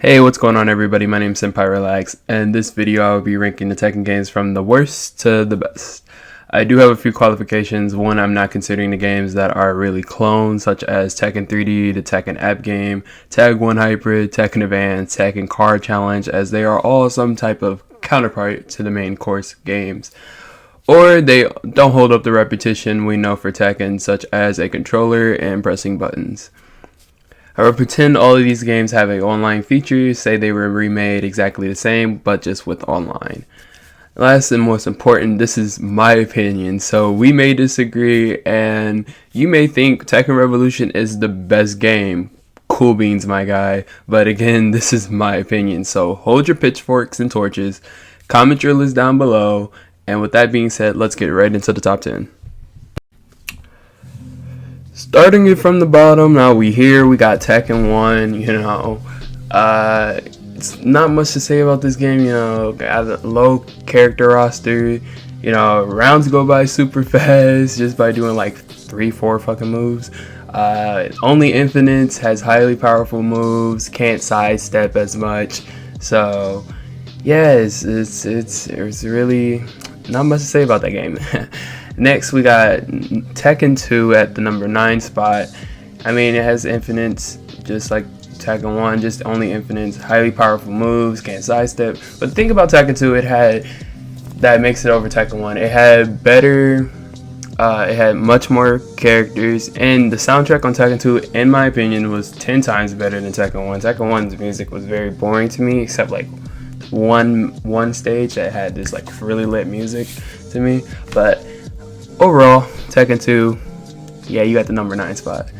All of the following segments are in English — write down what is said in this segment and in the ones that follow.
Hey, what's going on everybody? My name is SenpaiRelax, and this video I will be ranking the Tekken games from the worst to the best. I do have a few qualifications. One, I'm not considering the games that are really clones, such as Tekken 3D, the Tekken app game, Tag 1 Hybrid, Tekken Advance, Tekken Card Challenge, as they are all some type of counterpart to the main course games. Or they don't hold up the repetition we know for Tekken, such as a controller and pressing buttons. I will pretend all of these games have an online feature, say they were remade exactly the same, but just with online. Last and most important, this is my opinion, so we may disagree, and you may think Tekken Revolution is the best game. Cool beans, my guy, but again, this is my opinion, so hold your pitchforks and torches, comment your list down below, and with that being said, let's get right into the top 10. Starting it from the bottom, now we got Tekken 1, it's not much to say about this game, got a low character roster, rounds go by super fast just by doing like 3-4 fucking moves. Only Infinites has highly powerful moves, can't sidestep as much, so yeah, it's really not much to say about that game. Next, we got Tekken 2 at the number 9 spot. I mean, it has infinites, just like Tekken 1, just only infinites, highly powerful moves, can't sidestep. But the thing about Tekken 2, that makes it over Tekken 1. It had better, it had much more characters, and the soundtrack on Tekken 2, in my opinion, was 10 times better than Tekken 1. Tekken 1's music was very boring to me, except like one stage that had this like really lit music to me, but overall, Tekken 2, yeah, you got the number 9 spot.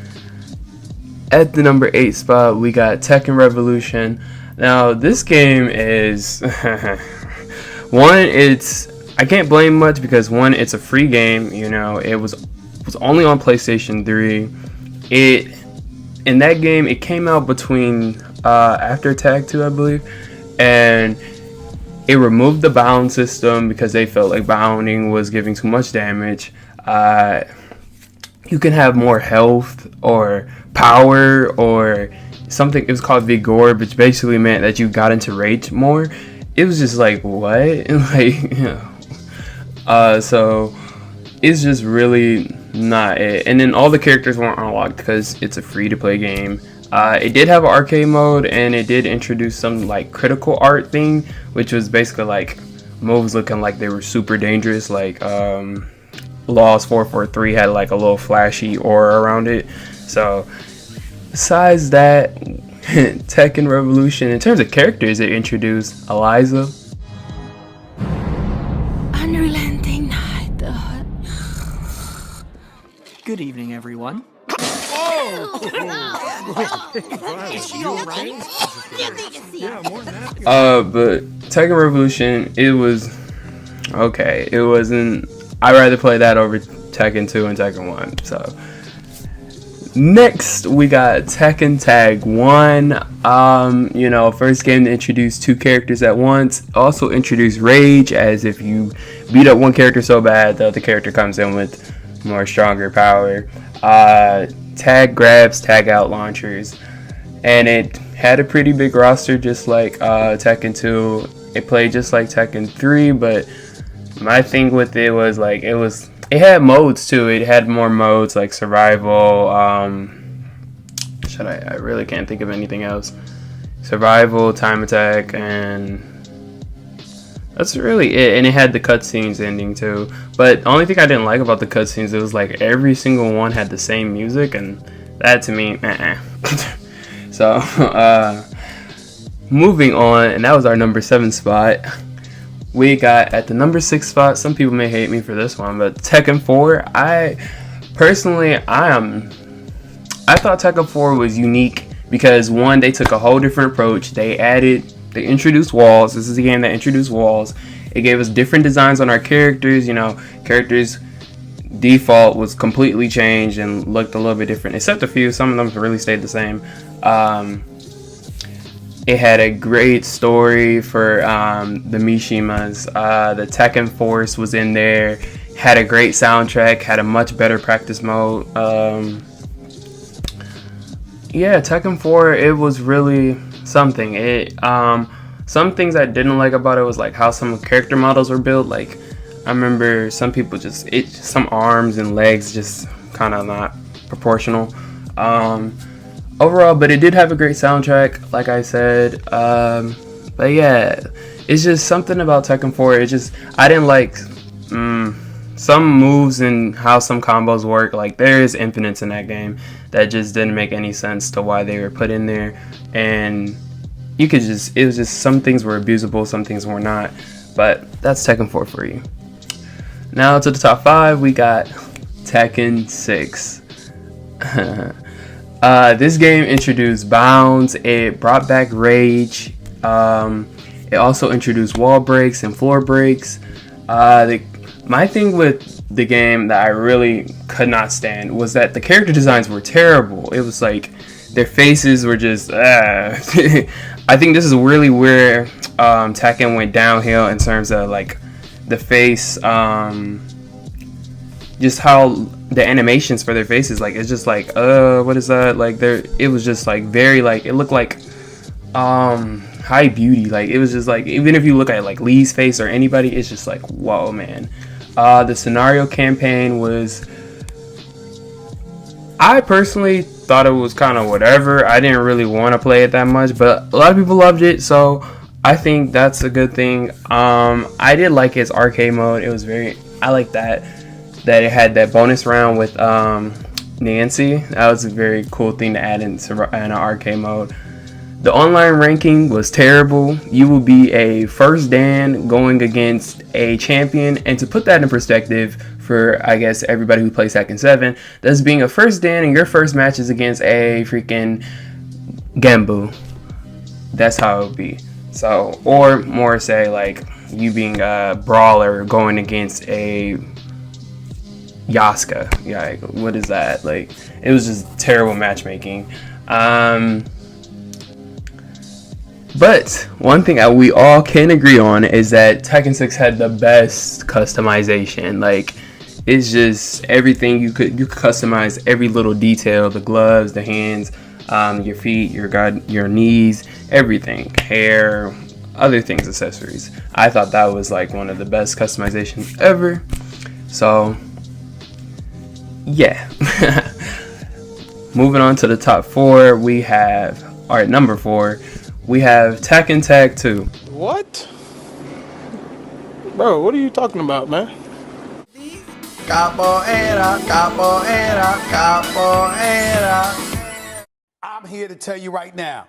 At the number 8 spot, we got Tekken Revolution. Now, this game is I can't blame much because one, it's a free game. It was only on PlayStation 3. In that game, it came out between after Tag 2, I believe, and it removed the bound system because they felt like bounding was giving too much damage. You can have more health or power or something. It was called Vigor, which basically meant that you got into rage more. It was just like, what? So it's just really not it. And then all the characters weren't unlocked because it's a free-to-play game. It did have an arcade mode, and it did introduce some like critical art thing, which was basically like moves looking like they were super dangerous. Like Laws 443 had like a little flashy aura around it. So besides that, Tekken Revolution, in terms of characters, it introduced Eliza. Unrelenting night. Good evening, everyone. But Tekken Revolution, it was okay. It wasn't. I'd rather play that over Tekken 2 and Tekken 1. So next we got Tekken Tag 1. First game to introduce 2 characters at once. Also introduced Rage, as if you beat up one character so bad, the other character comes in with more stronger power. Tag grabs, tag out launchers, and it had a pretty big roster, just like Tekken 2. It played just like Tekken 3, but my thing with it was like it had modes too. It had more modes like survival. I really can't think of anything else. Survival, time attack, and that's really it. And it had the cutscenes ending too. But the only thing I didn't like about the cutscenes, it was like every single one had the same music, and that to me, So, moving on, and that was our number 7 spot. We got at the number 6 spot, some people may hate me for this one, but Tekken 4. I thought Tekken 4 was unique because one, they took a whole different approach. They introduced walls. This is a game that introduced walls. It gave us different designs on our characters. Characters default was completely changed and looked a little bit different, except a few. Some of them really stayed the same. It had a great story for the Mishimas. The Tekken Force was in there. Had a great soundtrack. Had a much better practice mode. Yeah, Tekken 4, it was really something. Some things I didn't like about it was like how some character models were built. Like I remember some people some arms and legs just kind of not proportional. Overall, but it did have a great soundtrack, like I said. But yeah, it's just something about Tekken 4. I didn't like some moves and how some combos work. Like there is infinites in that game that just didn't make any sense to why they were put in there, and it was just some things were abusable, some things were not. But that's Tekken 4 for you. Now to the top 5, we got Tekken 6. This game introduced bounds. It brought back rage. It also introduced wall breaks and floor breaks. My thing with the game that I really could not stand was that the character designs were terrible. It was like their faces were just I think this is really where Tekken went downhill in terms of like the face, just how the animations for their faces, like it's just like what is that, like it was just like very like it looked like high beauty. Like it was just like, even if you look at like Lee's face or anybody, it's just like, whoa, man. The scenario campaign was, I personally thought it was kind of whatever. I didn't really want to play it that much, but a lot of people loved it, so I think that's a good thing. I did like its arcade mode. It was I like that it had that bonus round with Nancy. That was a very cool thing to add in an arcade mode. The online ranking was terrible. You will be a first Dan going against a champion, and to put that in perspective for, I guess, everybody who plays Tekken 7, that's being a first Dan and your first match is against a freaking Genbu. That's how it would be. So, or more say like you being a brawler going against a Yasuka. Yeah, like, what is that? Like, it was just terrible matchmaking. But one thing that we all can agree on is that Tekken 6 had the best customization. Like, it's just everything you could customize every little detail: the gloves, the hands, your feet, your knees, everything, hair, other things, accessories. I thought that was like one of the best customizations ever. So yeah. Moving on to the top 4, we have, number 4, we have Tekken Tag 2. What? Bro, what are you talking about, man? Capoeira, capoeira, capoeira. I'm here to tell you right now,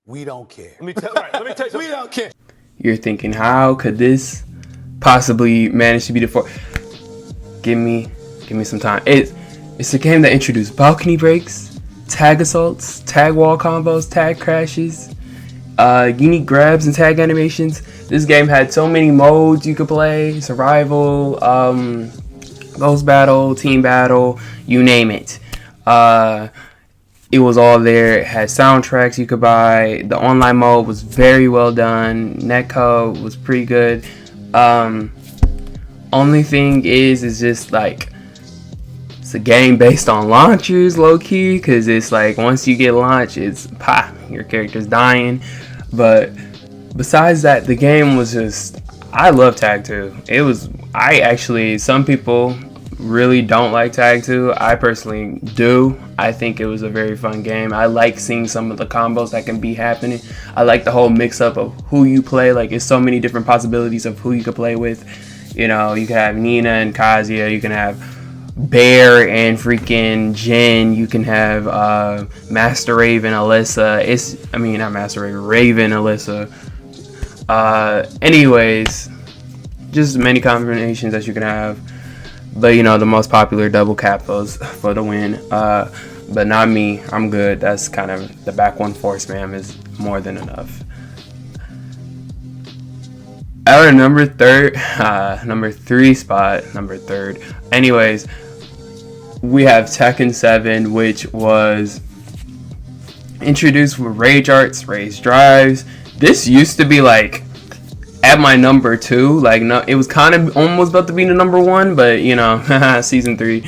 we don't care. Let me tell you something. We don't care. You're thinking, how could this possibly manage to be the 4? Give me some time. It's a game that introduced balcony breaks, tag assaults, tag wall combos, tag crashes, unique grabs and tag animations. This game had so many modes you could play: survival, ghost battle, team battle, you name it. It was all there. It had soundtracks you could buy. The online mode was very well done. Netcode was pretty good. Only thing is just like, it's a game based on launchers, low key, because it's like once you get launched, it's your character's dying. But besides that, the game was just, I love Tag 2. Some people really don't like Tag 2. I personally do. I think it was a very fun game. I like seeing some of the combos that can be happening. I like the whole mix up of who you play. Like, it's so many different possibilities of who you could play with. You know, you can have Nina and Kazuya. You can have Bear and freaking Jin. You can have Master Raven, Alyssa. Not Master Raven, Raven, Alyssa. Anyways, just many combinations that you can have. But the most popular double capos for the win. But not me. I'm good. That's kind of the back one force spam is more than enough. Our number 3 spot. Anyways, we have Tekken 7, which was introduced with Rage Arts, Rage Drives. This used to be like at my number 2. Like, no, it was kind of almost about to be the number 1, but season 3.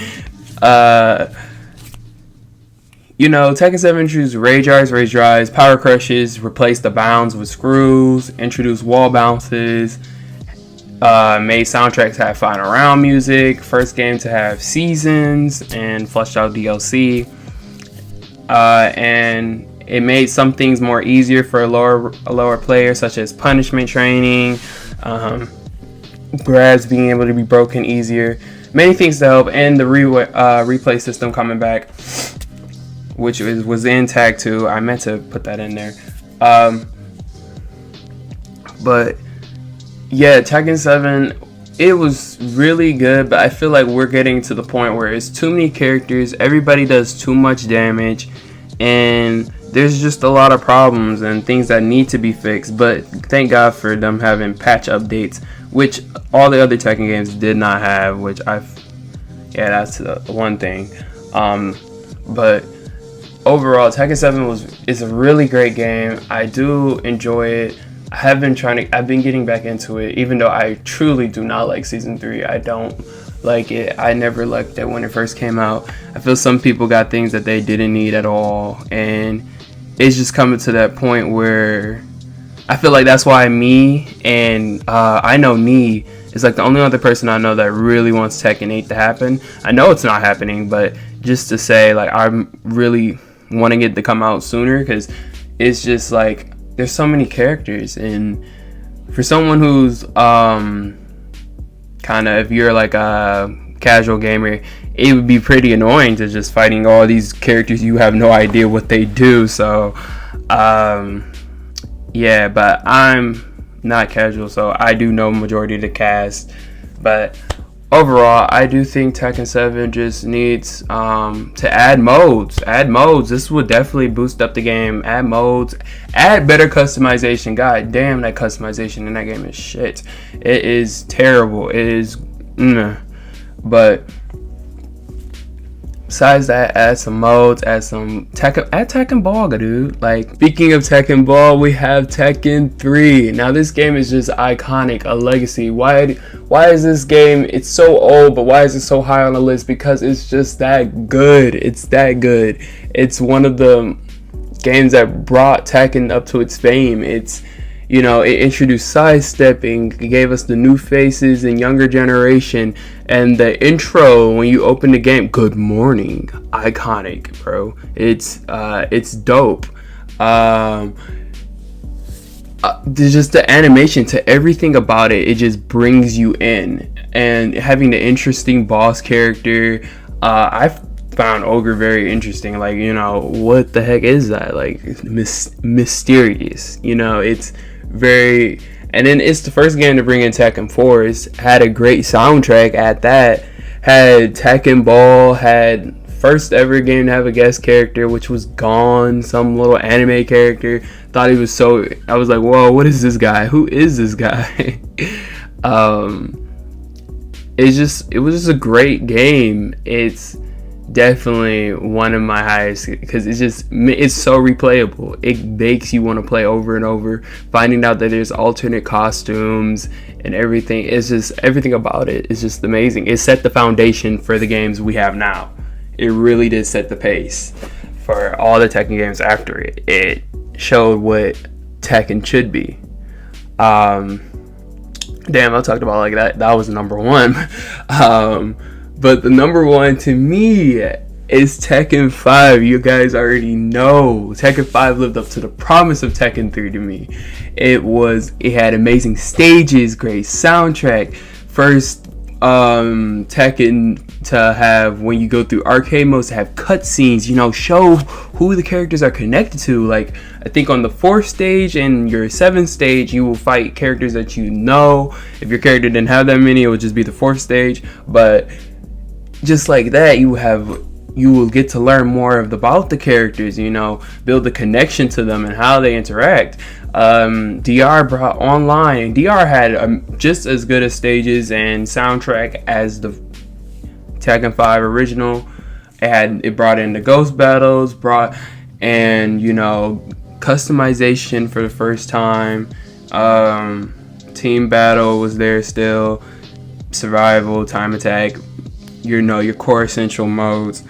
you know, Tekken 7 introduced rage drives, power crushes, replaced the bounds with screws, introduced wall bounces, made soundtracks have final round music, first game to have seasons, and fleshed out DLC. And it made some things more easier for a lower player, such as punishment training, grabs being able to be broken easier, many things to help, and the replay system coming back, which was in Tag 2. I meant to put that in there. But yeah, Tekken 7, it was really good, but I feel like we're getting to the point where it's too many characters, everybody does too much damage, and there's just a lot of problems and things that need to be fixed. But thank God for them having patch updates, which all the other Tekken games did not have, which that's the one thing. But overall, Tekken 7 is a really great game. I do enjoy it. I've been getting back into it, even though I truly do not like Season 3. I don't like it. I never liked it when it first came out. I feel some people got things that they didn't need at all, and it's just coming to that point where I feel like that's why I know Nee is like the only other person I know that really wants Tekken 8 to happen. I know it's not happening, but just to say, like, I'm really wanting it to come out sooner, because it's just like there's so many characters, and for someone who's kind of, if you're like a casual gamer, it would be pretty annoying to just fighting all these characters you have no idea what they do. So yeah, but I'm not casual, so I do know majority of the cast. But overall, I do think Tekken 7 just needs to add modes. This would definitely boost up the game. Add modes, add better customization. God damn, that customization in that game is shit. It is terrible. It is but besides that, add some modes, add Tekken Ball, dude. Like, speaking of Tekken Ball, we have Tekken 3. Now this game is just iconic, a legacy. Why is this game, it's so old, but why is it so high on the list? Because it's just that good. It's that good. It's one of the games that brought Tekken up to its fame. It's, you know, it introduced sidestepping, it gave us the new faces and younger generation, and the intro when you open the game, good morning, iconic, bro. It's dope. There's just the animation to everything about it. It just brings you in, and having the interesting boss character. I found Ogre very interesting. Like, you know, what the heck is that? Like, mysterious. You know, it's very. And then it's the first game to bring in Tekken 4. It's had a great soundtrack at that. Had Tekken Ball. Had first ever game to have a guest character, which was Gon, some little anime character. Thought he was so. I was like, whoa, what is this guy? Who is this guy? It was just a great game. It's definitely one of my highest, because it's so replayable. It makes you want to play over and over. Finding out that there's alternate costumes and everything, it's just, everything about it is just amazing. It set the foundation for the games we have now. It really did set the pace for all the Tekken games after it. It showed what Tekken should be. Damn, I talked about like that was number one. But the number one to me is Tekken 5. You guys already know Tekken 5 lived up to the promise of Tekken 3 to me. It had amazing stages, great soundtrack. First Tekken to have, when you go through arcade modes, to have cutscenes, you know, show who the characters are connected to. Like, I think on the 4th stage and your 7th stage, you will fight characters that you know. If your character didn't have that many, it would just be the 4th stage. But just like that, you will get to learn more about the characters, you know, build a connection to them and how they interact. DR brought online, and DR had just as good as stages and soundtrack as the Tekken 5 original. It brought in the ghost battles, and, you know, customization for the first time. Team battle was there still, survival, time attack, you know, your core essential modes.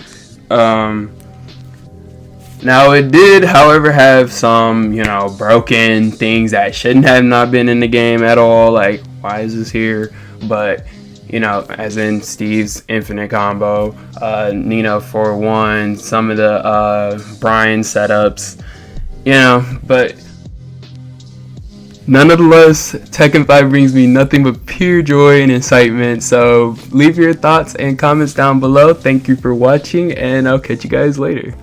Now it did, however, have some, broken things that shouldn't have not been in the game at all. Like, why is this here? But, as in Steve's infinite combo, Nina for one, some of the Brian setups, but nonetheless, Tekken 5 brings me nothing but pure joy and excitement. So leave your thoughts and comments down below. Thank you for watching, and I'll catch you guys later.